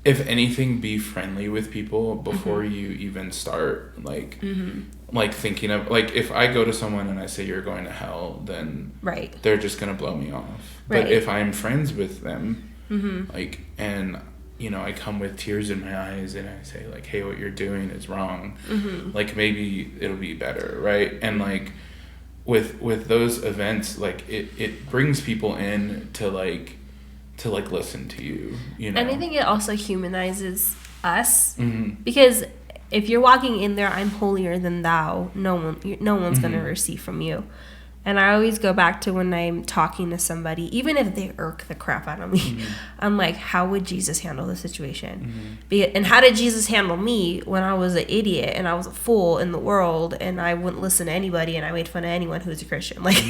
if anything, be friendly with people before you even start, like, like, thinking of, like, if I go to someone and I say you're going to hell, then they're just gonna blow me off. But if I'm friends with them, like, and, you know, I come with tears in my eyes and I say, like, hey, what you're doing is wrong. Like, maybe it'll be better, right? And, like, with those events, like, it brings people in to listen to you, you know? And I think it also humanizes us, because if you're walking in there, I'm holier than thou, no one's going to receive from you. And I always go back to when I'm talking to somebody, even if they irk the crap out of me, I'm like, how would Jesus handle the situation? And how did Jesus handle me when I was an idiot and I was a fool in the world and I wouldn't listen to anybody and I made fun of anyone who was a Christian? Like,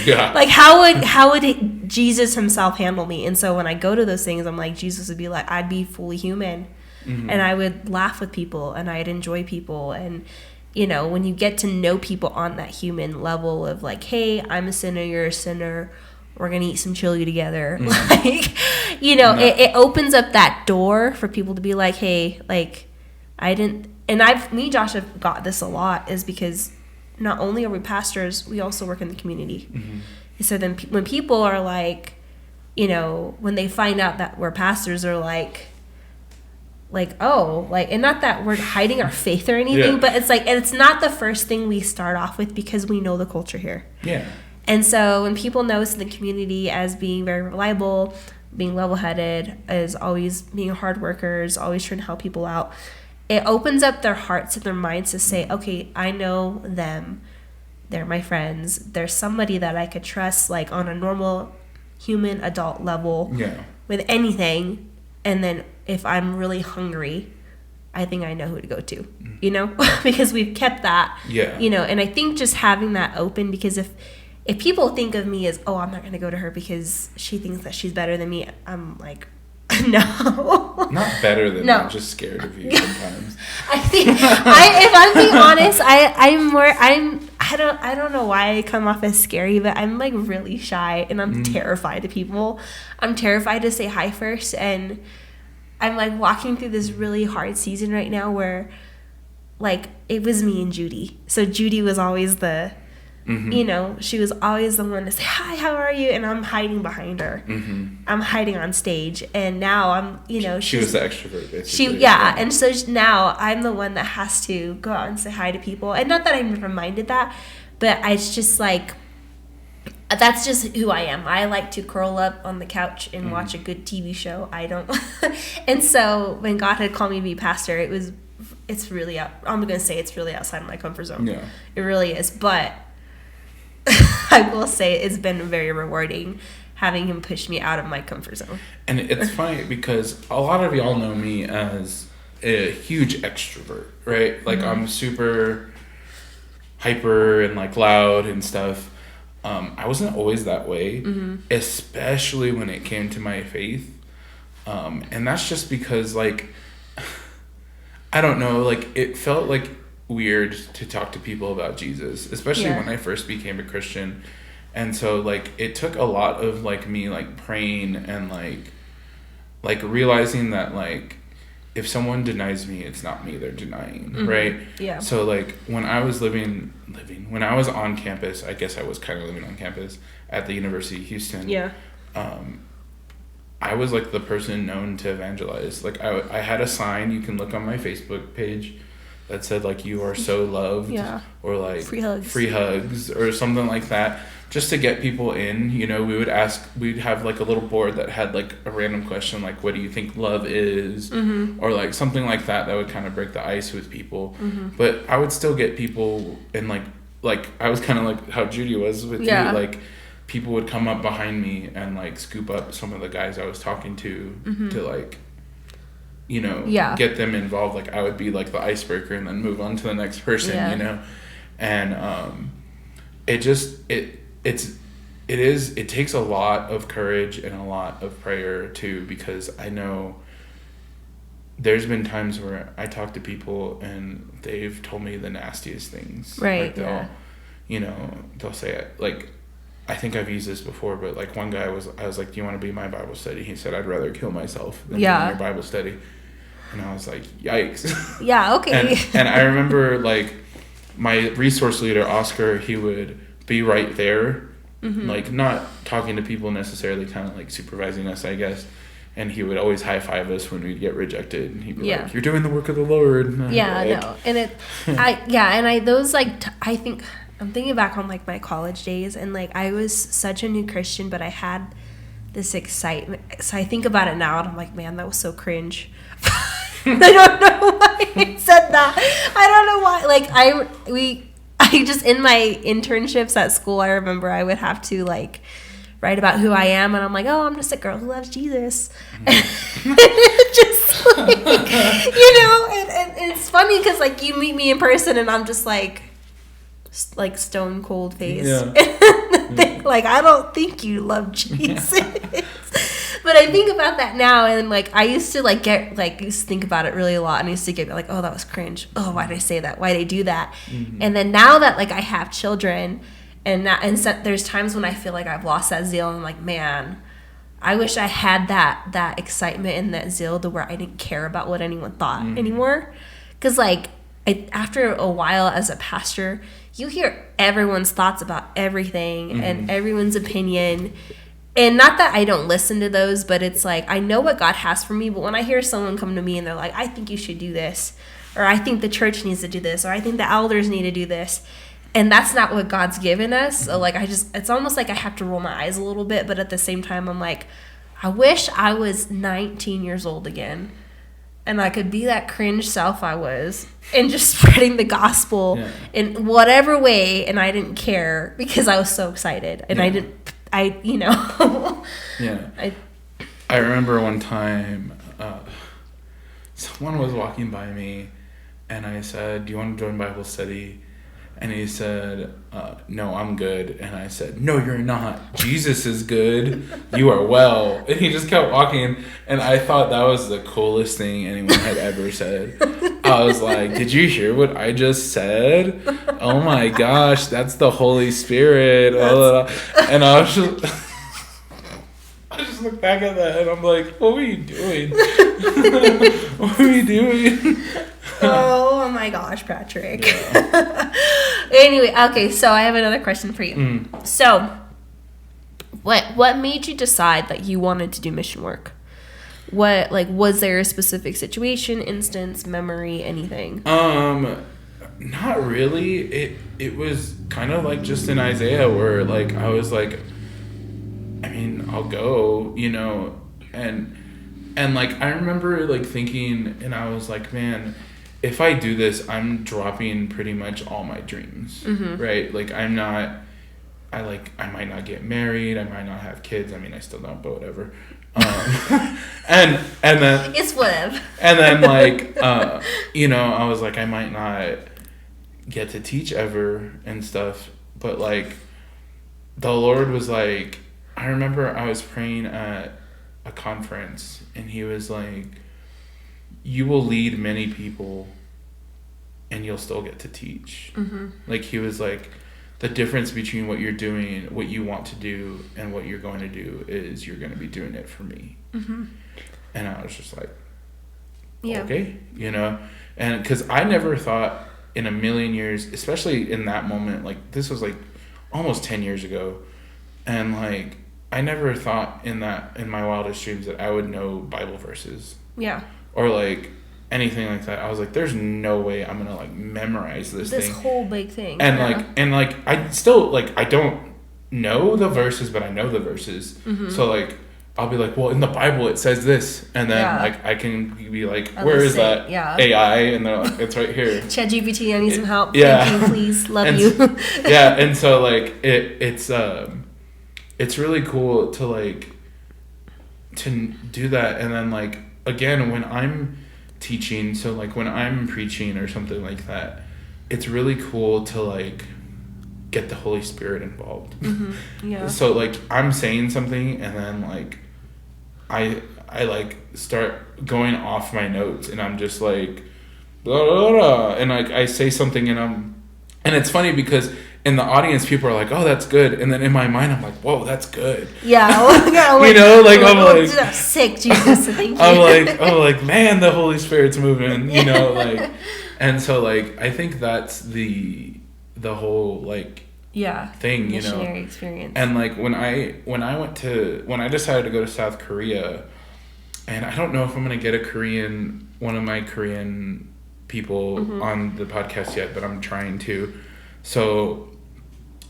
like, how would Jesus himself handle me? And so when I go to those things, I'm like, Jesus would be like, I'd be fully human. And I would laugh with people and I'd enjoy people. And, you know, when you get to know people on that human level of, like, hey, I'm a sinner, you're a sinner, we're going to eat some chili together. Like, you know, it opens up that door for people to be like, hey, like, me and Josh have got this a lot, is because not only are we pastors, we also work in the community. So then when people are like, you know, when they find out that we're pastors, are like, oh, like, and not that we're hiding our faith or anything, but it's like, and it's not the first thing we start off with, because we know the culture here. And so when people know us in the community as being very reliable, being level-headed, as always being hard workers, always trying to help people out, it opens up their hearts and their minds to say, okay, I know them, they're my friends, there's somebody that I could trust, like, on a normal human adult level with anything. And then if I'm really hungry, I think I know who to go to, you know, because we've kept that, you know. And I think just having that open, because if people think of me as, oh, I'm not going to go to her because she thinks that she's better than me, I'm like, no. Not better than I'm just scared of you sometimes. I think, if I'm being honest, I don't know why I come off as scary, but I'm, like, really shy, and I'm terrified of people. I'm terrified to say hi first, and I'm, like, walking through this really hard season right now where, like, it was me and Judy. So Judy was always the, you know, she was always the one to say, hi, how are you? And I'm hiding behind her. I'm hiding on stage. And now I'm, you know. She was the extrovert, basically. And so now I'm the one that has to go out and say hi to people. And not that I'm reminded that, but it's just, like, that's just who I am. I like to curl up on the couch and watch a good TV show. I don't. And so when God had called me to be pastor, it's really I'm going to say it's really outside of my comfort zone. Yeah. It really is. But I will say it's been very rewarding having him push me out of my comfort zone. And it's funny because a lot of y'all know me as a huge extrovert, right? Like, I'm super hyper and like loud and stuff. I wasn't always that way, especially when it came to my faith. And that's just because, like, I don't know, like, it felt like weird to talk to people about Jesus, especially when I first became a Christian. And so, like, it took a lot of, like, me, like, praying and, like realizing that, like, if someone denies me, it's not me they're denying, right? Yeah. So, like, when I was when I was on campus, I guess I was kind of living on campus at the University of Houston. Yeah. I was, like, the person known to evangelize. Like, I had a sign, you can look on my Facebook page, that said, like, you are so loved. Yeah. Or, like, free hugs or something like that. Just to get people in, you know, we'd have, like, a little board that had, like, a random question, like, what do you think love is? Or, like, something like that would kind of break the ice with people. But I would still get people, and, like I was kind of like how Judy was with you, like, people would come up behind me and, like, scoop up some of the guys I was talking to, like, you know, get them involved. Like, I would be, like, the icebreaker and then move on to the next person, you know? And, it takes a lot of courage and a lot of prayer too, because I know there's been times where I talk to people and they've told me the nastiest things. Right. Like, they'll say it, like, I think I've used this before, but, like, one guy I was like, do you want to be my Bible study? He said, I'd rather kill myself than be in your Bible study. And I was like, yikes. Yeah, okay. and I remember, like, my resource leader, Oscar, he would be right there, like, not talking to people necessarily, kind of, like, supervising us, I guess. And he would always high five us when we'd get rejected. And he'd be like, you're doing the work of the Lord. And I think I'm thinking back on, like, my college days, and, like, I was such a new Christian, but I had this excitement. So I think about it now, and I'm like, man, that was so cringe. I don't know why I said that. I don't know why. Like, I just, in my internships at school, I remember I would have to, like, write about who I am, and I'm like, oh, I'm just a girl who loves Jesus. Just, like, you know, and it's funny because, like, you meet me in person, and I'm just, like stone cold face. Like, I don't think you love Jesus. But I think about that now, and, like, I used to, like, think about it really a lot, and I used to get, like, oh, that was cringe. Oh, why did I say that? Why did I do that? And then now that, like, I have children, and so there's times when I feel like I've lost that zeal, and I'm like, man, I wish I had that excitement and that zeal to where I didn't care about what anyone thought anymore. Because, like, after a while as a pastor, you hear everyone's thoughts about everything and everyone's opinion. And not that I don't listen to those, but it's like, I know what God has for me, but when I hear someone come to me and they're like, I think you should do this, or I think the church needs to do this, or I think the elders need to do this, and that's not what God's given us. So, like, it's almost like I have to roll my eyes a little bit, but at the same time, I'm like, I wish I was 19 years old again, and I could be that cringe self I was, and just spreading the gospel in whatever way, and I didn't care because I was so excited, and you know. I remember one time, someone was walking by me, and I said, do you want to join Bible study? And he said, no, I'm good. And I said, no, you're not. Jesus is good. You are well. And he just kept walking. And I thought that was the coolest thing anyone had ever said. I was like, did you hear what I just said? Oh my gosh, that's the Holy Spirit. And I was just... I just look back at that and I'm like, what were you doing? What were you doing? Oh my gosh, Patrick. Yeah. Anyway, okay, so I have another question for you. So, what made you decide that you wanted to do mission work? What, like, was there a specific situation, instance, memory, anything? Not really. It was kind of like just in Isaiah where, like, I was like, I mean, I'll go, you know, and like, I remember, like, thinking, and I was like, man, if I do this, I'm dropping pretty much all my dreams, right? Like, I might not get married, I might not have kids. I mean, I still don't, but whatever. And then it's whatever. And then, like, you know, I was like, I might not get to teach ever and stuff. But like, the Lord was like, I remember I was praying at a conference, and he was like, you will lead many people and you'll still get to teach. Like, he was like, the difference between what you're doing, what you want to do, and what you're going to do is you're going to be doing it for me. And I was just like, okay, you know? And because I never thought in a million years, especially in that moment, like, this was like almost 10 years ago, and like, I never thought in my wildest dreams that I would know Bible verses. Yeah. Or like anything like that. I was like, there's no way I'm gonna like memorize this thing. This whole big thing. And like I still like, I don't know the verses, but I know the verses. So like, I'll be like, well, in the Bible it says this, and then like I can be like, where is that AI? And they're like, it's right here. ChatGPT, I need some help. Thank you, please, love you. Yeah, and so like it's really cool to like to do that, and then like again when I'm teaching, so like when I'm preaching or something like that, it's really cool to like get the Holy Spirit involved. So like I'm saying something, and then like I like start going off my notes, and I'm just like blah, blah, blah, and like I say something, and it's funny because in the audience people are like, oh, that's good, and then in my mind I'm like, whoa, that's good. You know, like I'm like, oh, sick, Jesus, thank you. I'm like, man, the Holy Spirit's moving, you know, like, and so like I think that's the whole like thing, you know, missionary experience. And like when I decided to go to South Korea, and I don't know if I'm gonna get one of my Korean people on the podcast yet, but I'm trying to. So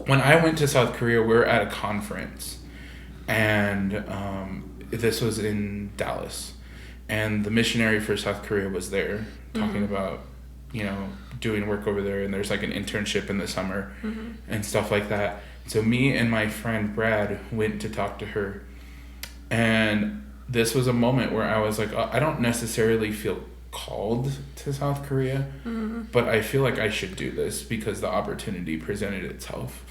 when I went to South Korea, we were at a conference, and this was in Dallas, and the missionary for South Korea was there talking about, you know, doing work over there, and there's like an internship in the summer and stuff like that. So me and my friend Brad went to talk to her, and this was a moment where I was like, I don't necessarily feel called to South Korea, but I feel like I should do this because the opportunity presented itself,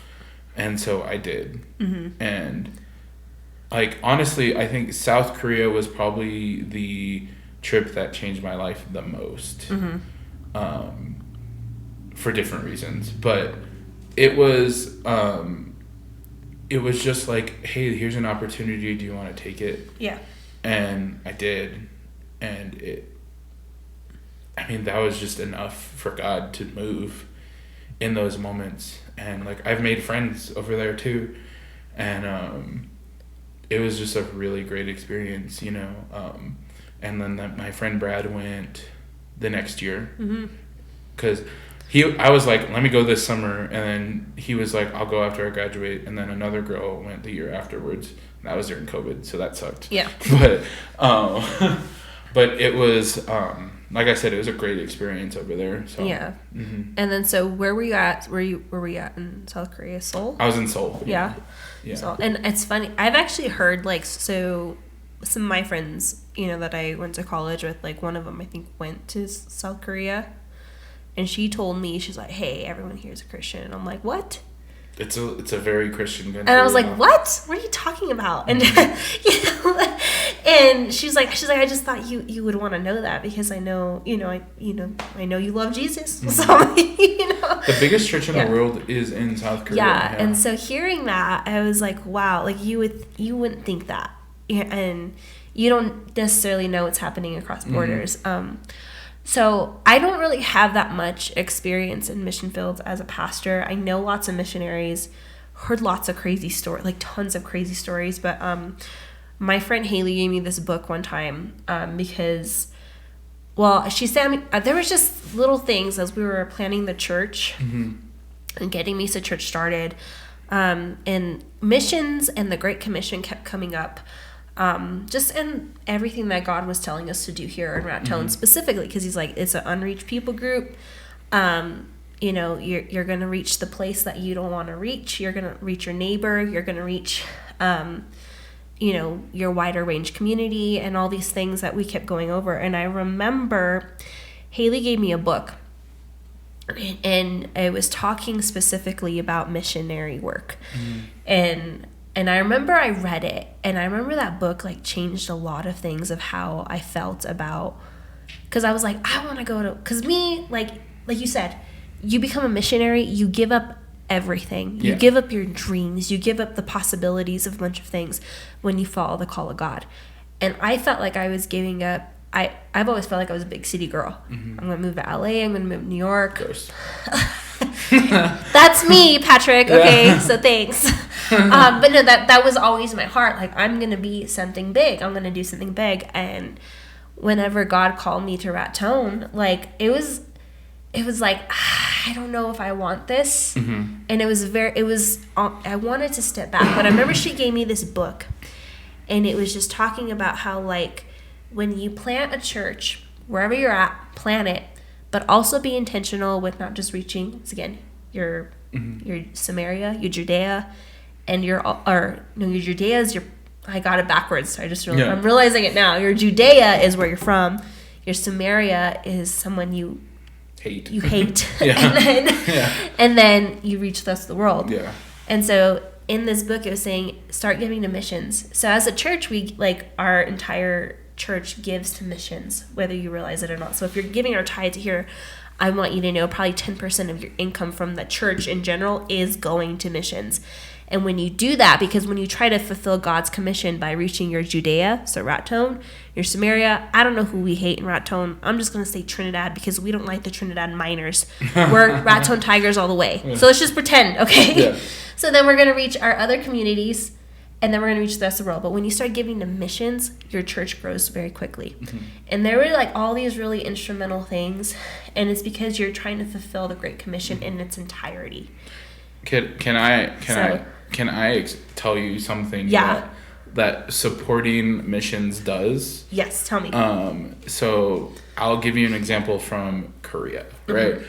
and so I did. And like honestly, I think South Korea was probably the trip that changed my life the most, for different reasons, but it was just like, hey, here's an opportunity, do you want to take it? And I did, and that was just enough for God to move in those moments. And like I've made friends over there too, and it was just a really great experience, you know. And then my friend Brad went the next year, because I was like, let me go this summer, and then he was like, I'll go after I graduate. And then another girl went the year afterwards. That was during COVID, so that sucked. But it was like I said, it was a great experience over there. So And then so where were you at? Where were you at in South Korea? Seoul? I was in Seoul. Yeah. Seoul. And it's funny, I've actually heard like, so some of my friends, you know, that I went to college with, like one of them I think went to South Korea, and she told me, she's like, hey, everyone here is a Christian. And I'm like, what? It's a very Christian country. And I was like, what? What are you talking about? And you know, and she's like, I just thought you would want to know that because I know, I know you love Jesus. So, you know. The biggest church in the world is in South Korea. Yeah. And so hearing that, I was like, wow, like you wouldn't think that. And you don't necessarily know what's happening across borders. So I don't really have that much experience in mission fields as a pastor. I know lots of missionaries, heard lots of crazy stories, like tons of crazy stories. But my friend Haley gave me this book one time because, well, she said there was just little things as we were planning the church and getting Mesa Church started. And missions and the Great Commission kept coming up. Just in everything that God was telling us to do here in Raton specifically, because he's like, it's an unreached people group. You know, you're going to reach the place that you don't want to reach. You're going to reach your neighbor. You're going to reach, you know, your wider range community and all these things that we kept going over. And I remember Haley gave me a book, and it was talking specifically about missionary work. And I remember I read it, and I remember that book like changed a lot of things of how I felt about, because I was like, I want to go to, because me, like you said, you become a missionary, you give up everything. You give up your dreams, you give up the possibilities of a bunch of things when you follow the call of God. And I felt like I was giving up. I've always felt like I was a big city girl. I'm going to move to LA. I'm going to move to New York. That's me, Patrick. Okay, so thanks. But no, that was always my heart. Like, I'm going to be something big. I'm going to do something big. And whenever God called me to Raton, like, it was like, I don't know if I want this. And I wanted to step back. But I remember she gave me this book, and it was just talking about how, like, when you plant a church, wherever you're at, plant it, but also be intentional with not just reaching, again, your Samaria, your Judea, and your Judea is I got it backwards. I'm realizing it now. Your Judea is where you're from. Your Samaria is someone you hate. And then you reach the rest of the world. Yeah. And so in this book, it was saying, start giving to missions. So as a church, we, like, our entire church gives to missions, whether you realize it or not. So if you're giving our tithe to here, I want you to know probably 10% of your income from the church in general is going to missions. And when you do that, because when you try to fulfill God's commission by reaching your Judea, so Raton, your Samaria, I don't know who we hate in Raton. I'm just going to say Trinidad, because we don't like the Trinidad miners. We're Raton Tigers all the way. Yeah. So let's just pretend, okay? Yeah. So then we're going to reach our other communities, and then we're going to reach the rest of the world. But when you start giving to missions, your church grows very quickly. And there were, like, all these really instrumental things, and it's because you're trying to fulfill the Great Commission in its entirety. Can I tell you something that supporting missions does? Yes, tell me. So I'll give you an example from Korea, right?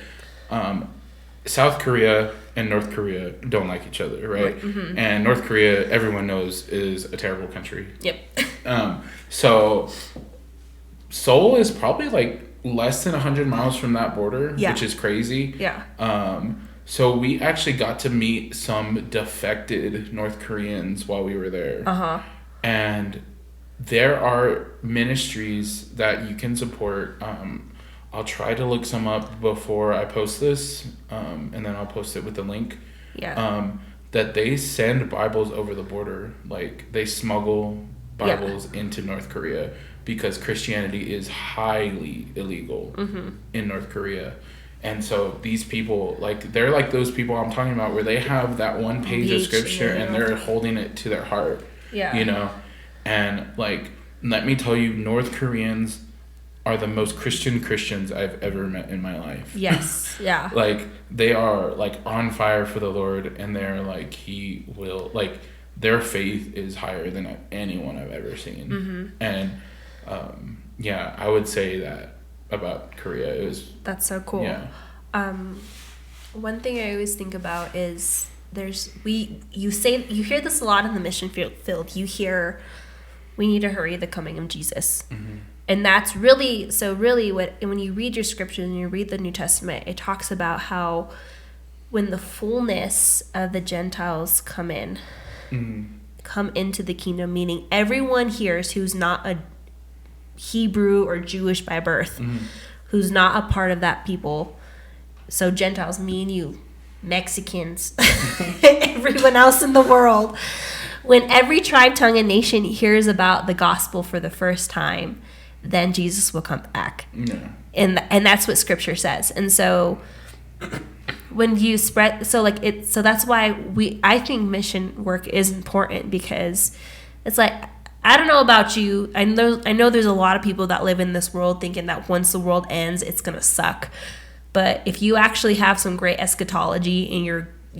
South Korea and North Korea don't like each other, right? And North Korea, everyone knows, is a terrible country. Yep. So Seoul is probably like less than 100 miles from that border, which is crazy. Yeah. So we actually got to meet some defected North Koreans while we were there. And there are ministries that you can support. I'll try to look some up before I post this, and then I'll post it with the link. Yeah. That they send Bibles over the border. Like, they smuggle Bibles into North Korea because Christianity is highly illegal in North Korea. And so these people, like, they're like those people I'm talking about, where they have that one page of scripture and they're holding it to their heart. Yeah. You know? And, like, let me tell you, North Koreans are the most Christians I've ever met in my life. Yes. Yeah. Like, they are, like, on fire for the Lord, and they're like, he will, like, their faith is higher than anyone I've ever seen. And I would say that about Korea. That's so cool. Yeah. One thing I always think about is you hear this a lot in the mission field. You hear, we need to hurry the coming of Jesus. And that's really when you read your scriptures and you read the New Testament, it talks about how when the fullness of the Gentiles come into the kingdom, meaning everyone here who's not a Hebrew or Jewish by birth, who's not a part of that people. So Gentiles, me and you, Mexicans, everyone else in the world. When every tribe, tongue, and nation hears about the gospel for the first time, then Jesus will come back. Yeah. And that's what scripture says. And so when you spread, so that's why I think mission work is important, because it's like, I don't know about you. I know there's a lot of people that live in this world thinking that once the world ends, it's going to suck. But if you actually have some great eschatology and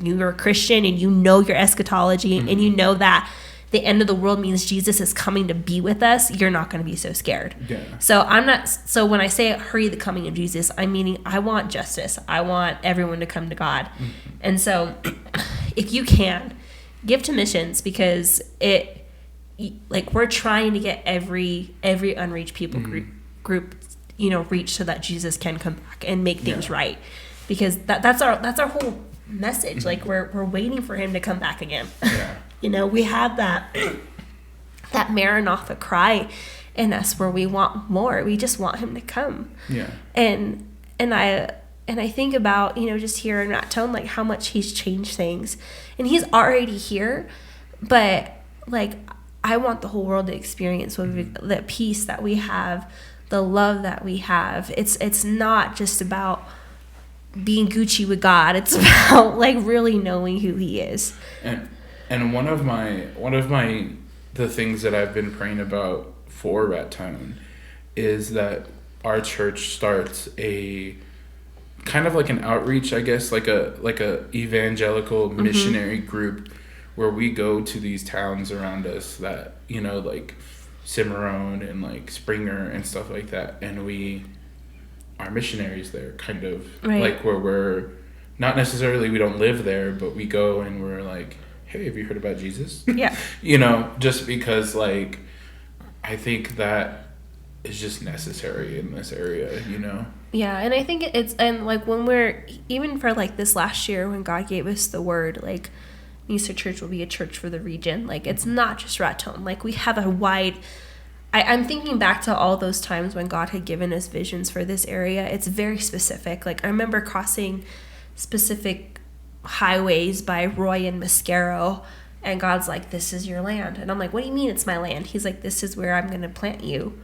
you're a Christian and you know your eschatology and you know that the end of the world means Jesus is coming to be with us, you're not going to be so scared. Yeah. So when I say hurry the coming of Jesus, I'm meaning I want justice. I want everyone to come to God. And so if you can, give to missions, because we're trying to get every unreached people group reached, so that Jesus can come back and make things right. because that's our whole message. Like we're waiting for him to come back again. Yeah. You know, we have that Maranatha cry in us where we want more. We just want him to come. Yeah. And I think about, you know, just here in Raton, like how much he's changed things. And he's already here, but like I want the whole world to experience the peace that we have, the love that we have. It's not just about being Gucci with God. It's about like really knowing who he is. And one of the things that I've been praying about for Raton is that our church starts a kind of like an outreach, I guess, like a evangelical missionary group where we go to these towns around us that, you know, like Cimarron and like Springer and stuff like that, and we are missionaries there, kind of. Right. Like where we're not necessarily, we don't live there, but we go and we're like, hey, have you heard about Jesus? Yeah. You know, just because like I think that is just necessary in this area, you know. Yeah, and I think and like when we're, even for like this last year when God gave us the word, like Easter Church will be a church for the region. Like it's not just Raton. Like we have a wide, I'm thinking back to all those times when God had given us visions for this area. It's very specific. Like I remember crossing specific highways by Roy and Mascaro, and God's like, this is your land. And I'm like, what do you mean it's my land? He's like, this is where I'm going to plant you.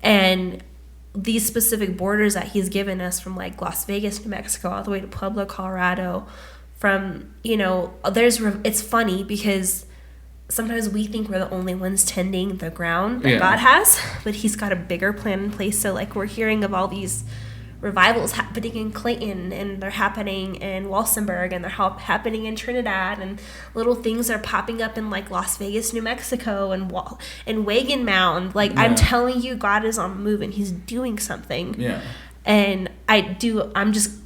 And these specific borders that he's given us, from like Las Vegas, New Mexico, all the way to Pueblo, Colorado, from, you know, it's funny because sometimes we think we're the only ones tending the ground that God has, but he's got a bigger plan in place. So like we're hearing of all these revivals happening in Clayton, and they're happening in Walsenburg, and they're happening in Trinidad, and little things are popping up in like Las Vegas, New Mexico, and Wagon Mound. Like I'm telling you, God is on the move and he's doing something. Yeah. And I'm just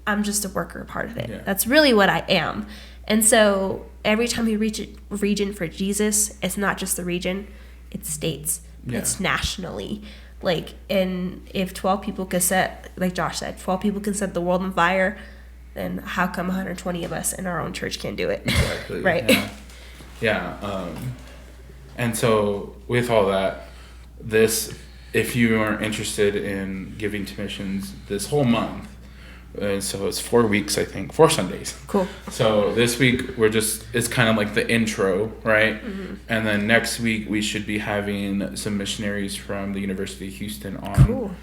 a worker, a part of it. Yeah. That's really what I am. And so every time we reach a region for Jesus, it's not just the region, it's states, it's nationally. Like, and if 12 people could set, like Josh said, 12 people can set the world on fire, then how come 120 of us in our own church can't do it? Exactly. Right? Yeah. And so with all that, if you are interested in giving to missions this whole month, so it's 4 weeks, I think, 4 Sundays. Cool. So this week it's kind of like the intro, right? Mm-hmm. And then next week we should be having some missionaries from the University of Houston on. Cool.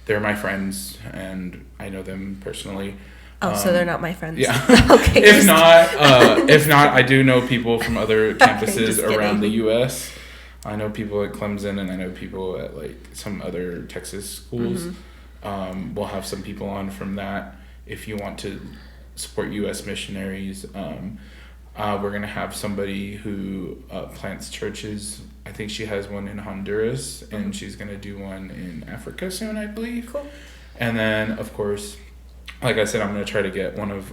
They're my friends, and I know them personally. Oh, so they're not my friends. Yeah. Okay. If not, I do know people from other campuses around the U.S. I know people at Clemson, and I know people at like some other Texas schools. Mm-hmm. We'll have some people on from that. If you want to support U.S. missionaries, we're going to have somebody who plants churches. I think she has one in Honduras, and she's going to do one in Africa soon, I believe. Cool. And then, of course, like I said, I'm going to try to get one of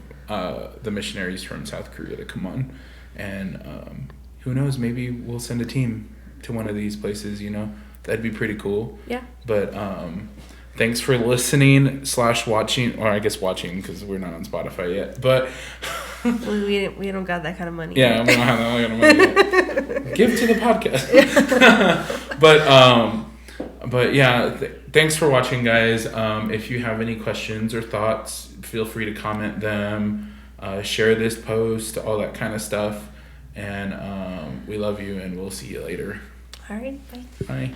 the missionaries from South Korea to come on. And who knows, maybe we'll send a team to one of these places, you know. That'd be pretty cool. Yeah. But thanks for listening / watching, or I guess watching because we're not on Spotify yet. But we don't got that kind of money. Yeah, we don't have that kind of money yet. Give to the podcast. But yeah, thanks for watching, guys. If you have any questions or thoughts, feel free to comment them, share this post, all that kind of stuff. And we love you, and we'll see you later. All right, bye. Bye.